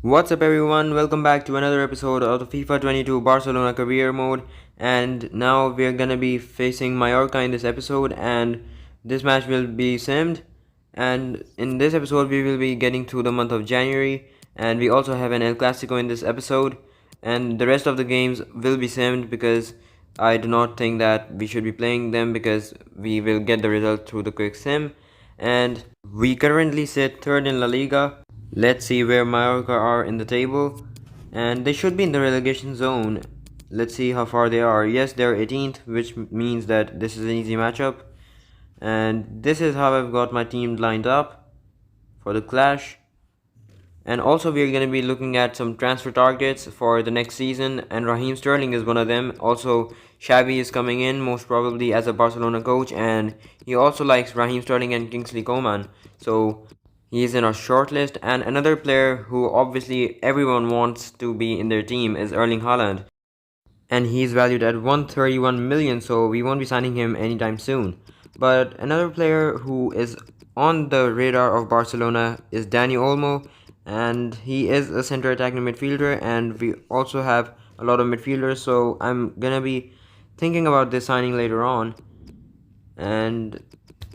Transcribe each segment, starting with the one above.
What's up everyone, welcome back to another episode of the FIFA 22 Barcelona career mode, and now we're gonna be facing Mallorca in this episode, and this match will be simmed. And in this episode we will be getting through the month of January, and we also have an El Clasico in this episode, and the rest of the games will be simmed because I do not think that we should be playing them because we will get the result through the quick sim. And we currently sit third in La Liga. Let's see where Mallorca are in the table, and they should be in the relegation zone. Let's see how far they are. Yes, they're 18th, which means that this is an easy matchup. And this is how I've got my team lined up for the clash. And also we're going to be looking at some transfer targets for the next season, and Raheem Sterling is one of them. Also, Xavi is coming in most probably as a Barcelona coach, and he also likes Raheem Sterling and Kingsley Coman. So he is in our shortlist. And another player who obviously everyone wants to be in their team is Erling Haaland. And he's valued at 131 million, so we won't be signing him anytime soon. But another player who is on the radar of Barcelona is Dani Olmo, and he is a center attacking midfielder, and we also have a lot of midfielders, so I'm gonna be thinking about this signing later on. And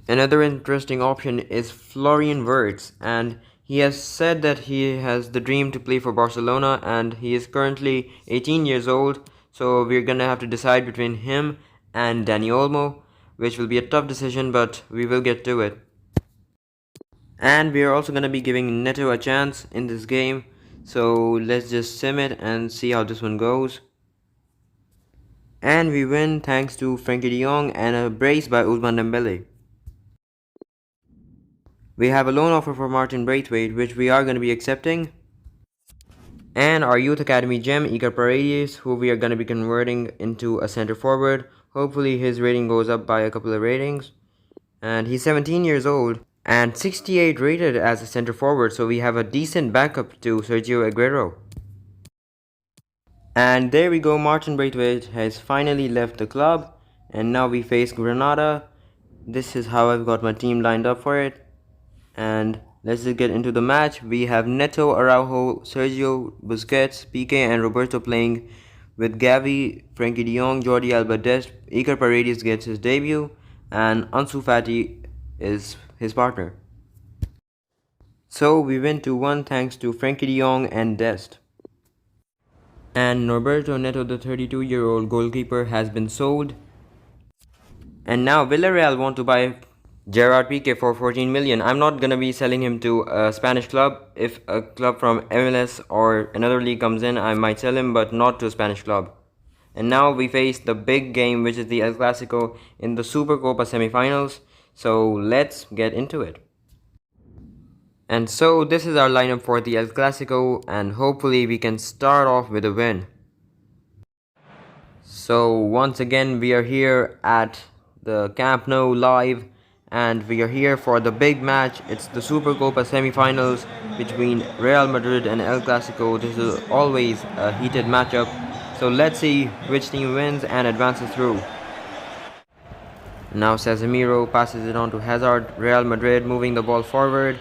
another interesting option is Florian Wirtz, and he has said that he has the dream to play for Barcelona, and he is currently 18 years old, so we're gonna have to decide between him and Dani Olmo, which will be a tough decision, but we will get to it. And we are also gonna be giving Neto a chance in this game, so let's just sim it and see how this one goes. And we win thanks to Frenkie de Jong and a brace by Ousmane Dembele. We have a loan offer for Martin Braithwaite, which we are going to be accepting. And our youth academy gem, Iker Paredes, who we are going to be converting into a center forward. Hopefully his rating goes up by a couple of ratings. And he's 17 years old and 68 rated as a center forward, so we have a decent backup to Sergio Aguero. And there we go, Martin Braithwaite has finally left the club, and now we face Granada. This is how I've got my team lined up for it. And let's just get into the match. We have Neto, Araujo, Sergio, Busquets, Piqué and Roberto playing with Gavi, Frenkie de Jong, Jordi Alba, Dest. Iker Paredes gets his debut, and Ansu Fati is his partner. So we win 2-1 thanks to Frenkie de Jong and Dest. And Norberto Neto, the 32-year-old goalkeeper, has been sold. And now Villarreal want to buy Gerard Piqué for 14 million. I'm not gonna be selling him to a Spanish club. If a club from MLS or another league comes in, I might sell him, but not to a Spanish club. And now we face the big game, which is the El Clasico in the Supercopa semifinals. So let's get into it. And so this is our lineup for the El Clasico, and hopefully we can start off with a win. So once again we are here at the Camp Nou live, and we are here for the big match. It's the Supercopa semi-finals between Real Madrid and El Clasico. This is always a heated matchup, so let's see which team wins and advances through. Now Casemiro passes it on to Hazard. Real Madrid moving the ball forward,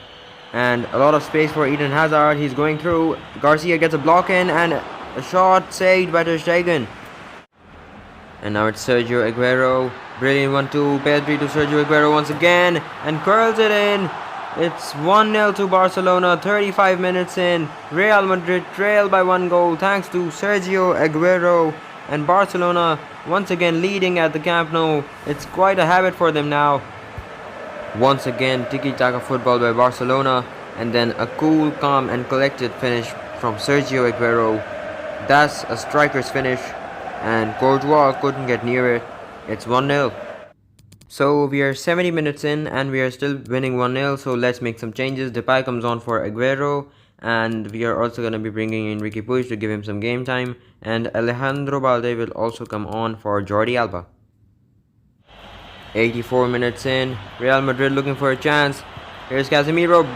and a lot of space for Eden Hazard. He's going through. Garcia gets a block in, and a shot saved by Ter Stegen. And now it's Sergio Aguero. Brilliant 1-2. Pedri to Sergio Aguero once again, and curls it in. It's 1-0 to Barcelona, 35 minutes in. Real Madrid trail by 1 goal thanks to Sergio Aguero. And Barcelona once again leading at the Camp Nou. It's quite a habit for them now. Once again tiki-taka football by Barcelona, and then a cool, calm and collected finish from Sergio Aguero. That's a striker's finish, and Courtois couldn't get near it. It's 1-0. So we are 70 minutes in and we are still winning 1-0, so let's make some changes. DEPAY comes on for Aguero, and we are also going to be bringing in Ricky Puig to give him some game time, and Alejandro Balde will also come on for Jordi Alba. 84 minutes in, Real Madrid looking for a chance. Here's Casemiro,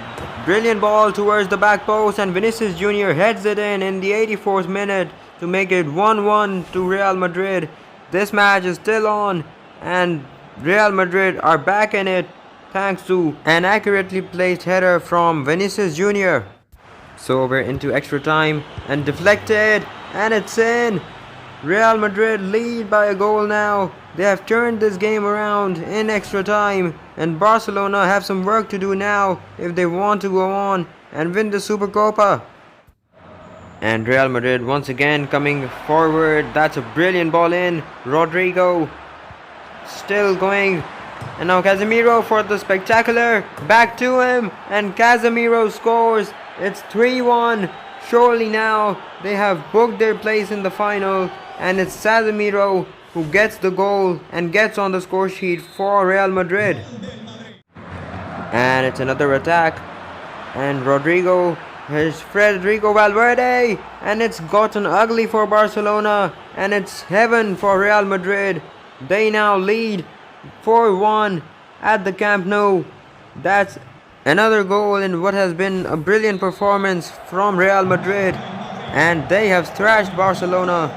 brilliant ball towards the back post, and Vinicius Jr. heads it in the 84th minute to make it 1-1 to Real Madrid. This match is still on, and Real Madrid are back in it thanks to an accurately placed header from Vinicius Jr. So we're into extra time and deflected, and it's in. Real Madrid lead by a goal now. They have turned this game around in extra time, and Barcelona have some work to do now if they want to go on and win the Supercopa. And Real Madrid once again coming forward. That's a brilliant ball in. Rodrigo still going. And now Casemiro for the spectacular. Back to him. And Casemiro scores. It's 3-1. Surely now they have booked their place in the final. And it's Casemiro who gets the goal and gets on the score sheet for Real Madrid. And it's another attack. And Rodrigo. Here's Federico Valverde, and it's gotten ugly for Barcelona, and it's heaven for Real Madrid. They now lead 4-1 at the Camp Nou. That's another goal in what has been a brilliant performance from Real Madrid, and they have thrashed Barcelona.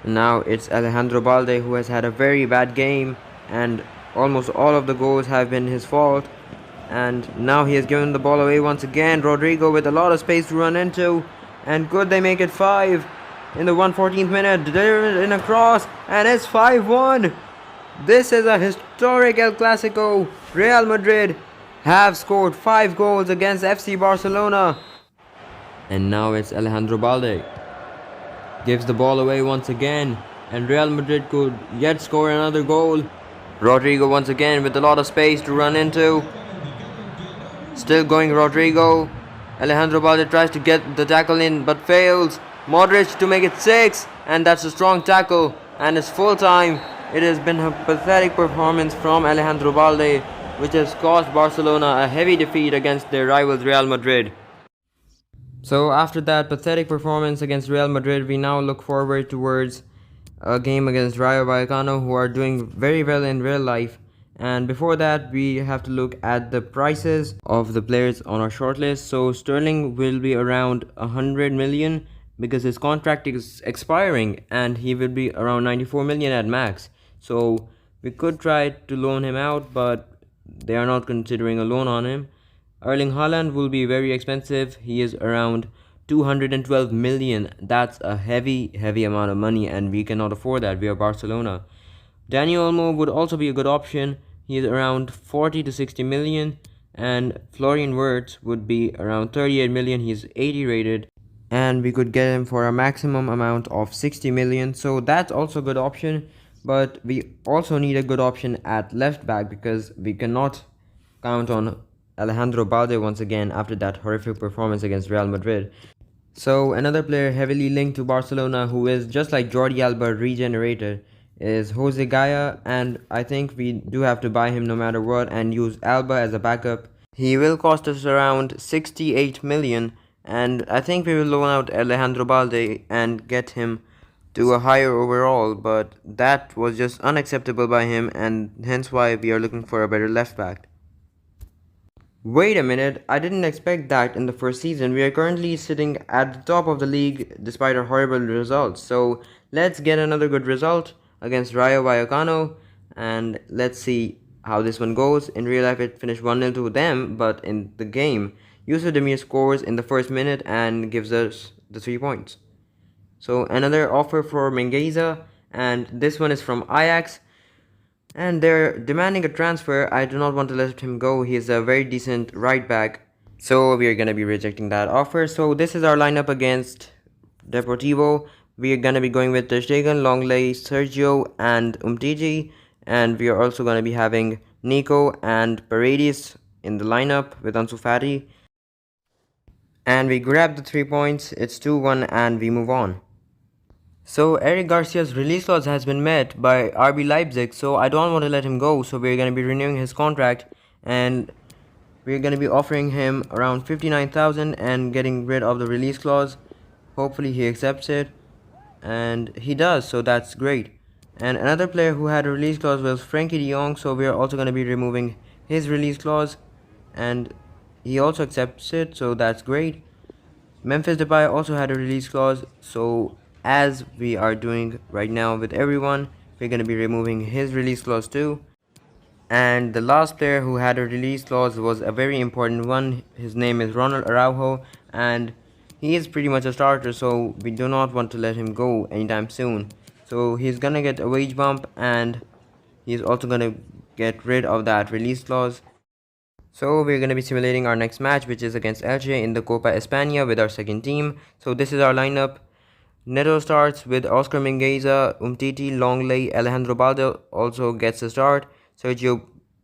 Now it's Alejandro Balde who has had a very bad game, and almost all of the goals have been his fault. And now he has given the ball away once again. Rodrigo with a lot of space to run into. And good, they make it 5 in the 114th minute. Delivered in a cross. And it's 5-1. This is a historic El Clasico. Real Madrid have scored 5 goals against FC Barcelona. And now it's Alejandro Balde. Gives the ball away once again. And Real Madrid could yet score another goal. Rodrigo once again with a lot of space to run into. Still going Rodrigo. Alejandro Balde tries to get the tackle in but fails. Modric to make it 6, and that's a strong tackle, and it's full time. It has been a pathetic performance from Alejandro Balde, which has cost Barcelona a heavy defeat against their rivals Real Madrid. So after that pathetic performance against Real Madrid, we now look forward towards a game against Rayo Vallecano, who are doing very well in real life. And before that, we have to look at the prices of the players on our shortlist. So Sterling will be around 100 million because his contract is expiring, and he will be around 94 million at max. So we could try to loan him out, but they are not considering a loan on him. Erling Haaland will be very expensive. He is around 212 million. That's a heavy amount of money, and we cannot afford that. We are Barcelona. Dani Olmo would also be a good option. He is around 40 to 60 million, and Florian Wirtz would be around 38 million. He's 80 rated, and we could get him for a maximum amount of 60 million. So that's also a good option, but we also need a good option at left back because we cannot count on Alejandro Balde once again after that horrific performance against Real Madrid. So another player heavily linked to Barcelona, who is just like Jordi Alba regenerated, is Jose Gaya, and I think we do have to buy him no matter what and use Alba as a backup. He will cost us around 68 million, and I think we will loan out Alejandro Balde and get him to a higher overall, but that was just unacceptable by him, and hence why we are looking for a better left back. Wait a minute, I didn't expect that in the first season. We are currently sitting at the top of the league despite our horrible results, so let's get another good result against Rayo Vallecano, and let's see how this one goes. In real life it finished 1-0 to them, but in the game Yusuf Demir scores in the first minute and gives us the 3 points. So another offer for Mengueza, and this one is from Ajax, and they're demanding a transfer. I do not want to let him go. He is a very decent right back, so we are going to be rejecting that offer. So this is our lineup against Deportivo. We are going to be going with Ter Stegen, Longley, Sergio, and Umtiti. And we are also going to be having Nico and Paredes in the lineup with Ansu Fati. And we grab the 3 points. It's 2-1 and we move on. So Eric Garcia's release clause has been met by RB Leipzig. So I don't want to let him go. So we're going to be renewing his contract. And we're going to be offering him around 59,000 and getting rid of the release clause. Hopefully he accepts it. And he does, so that's great. And another player who had a release clause was Frankie de Jong, so we are also going to be removing his release clause, and he also accepts it, so that's great. Memphis Depay also had a release clause, so as we are doing right now with everyone, we're going to be removing his release clause too. And the last player who had a release clause was a very important one. His name is Ronald Araujo, and he is pretty much a starter, so we do not want to let him go anytime soon. So he's gonna get a wage bump, and he's also gonna get rid of that release clause. So we're gonna be simulating our next match, which is against Elche in the Copa España with our second team. So this is our lineup. Neto starts with Oscar Mingueza, Umtiti, Longley, Alejandro Balde also gets a start, Sergio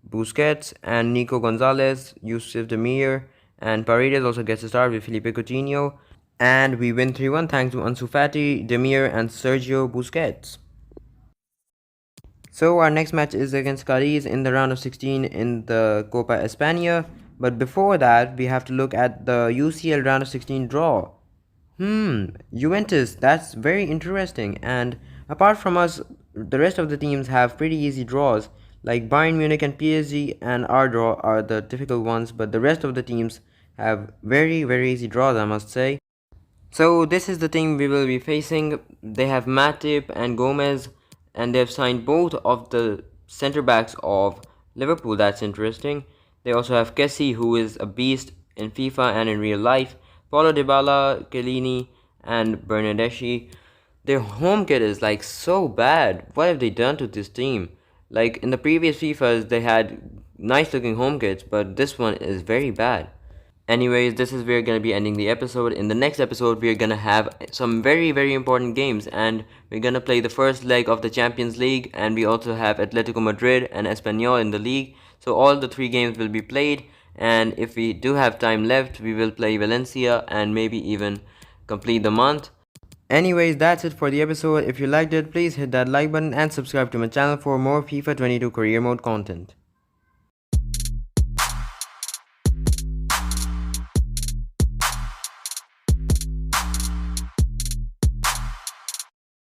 Busquets and Nico Gonzalez, Yusuf Demir, and Paredes also gets a start with Felipe Coutinho. And we win 3-1 thanks to Ansu Fati, Demir, and Sergio Busquets. So our next match is against Cadiz in the round of 16 in the Copa España. But before that, we have to look at the UCL round of 16 draw. Juventus, that's very interesting. And apart from us, the rest of the teams have pretty easy draws. Like Bayern Munich and PSG and our draw are the difficult ones, but the rest of the teams have very, very easy draws, I must say. So this is the team we will be facing. They have Matip and Gomez, and they have signed both of the center backs of Liverpool. That's interesting. They also have Kessie, who is a beast in FIFA and in real life. Paulo Dybala, Chiellini, and Bernardeschi. Their home kit is like so bad. What have they done to this team? Like in the previous FIFAs, they had nice looking home kits, but this one is very bad. Anyways, this is where we're gonna be ending the episode. In the next episode, we're gonna have some very, very important games, and we're gonna play the first leg of the Champions League, and we also have Atletico Madrid and Espanyol in the league. So all the three games will be played, and if we do have time left, we will play Valencia and maybe even complete the month. Anyways, that's it for the episode. If you liked it, please hit that like button and subscribe to my channel for more FIFA 22 career mode content.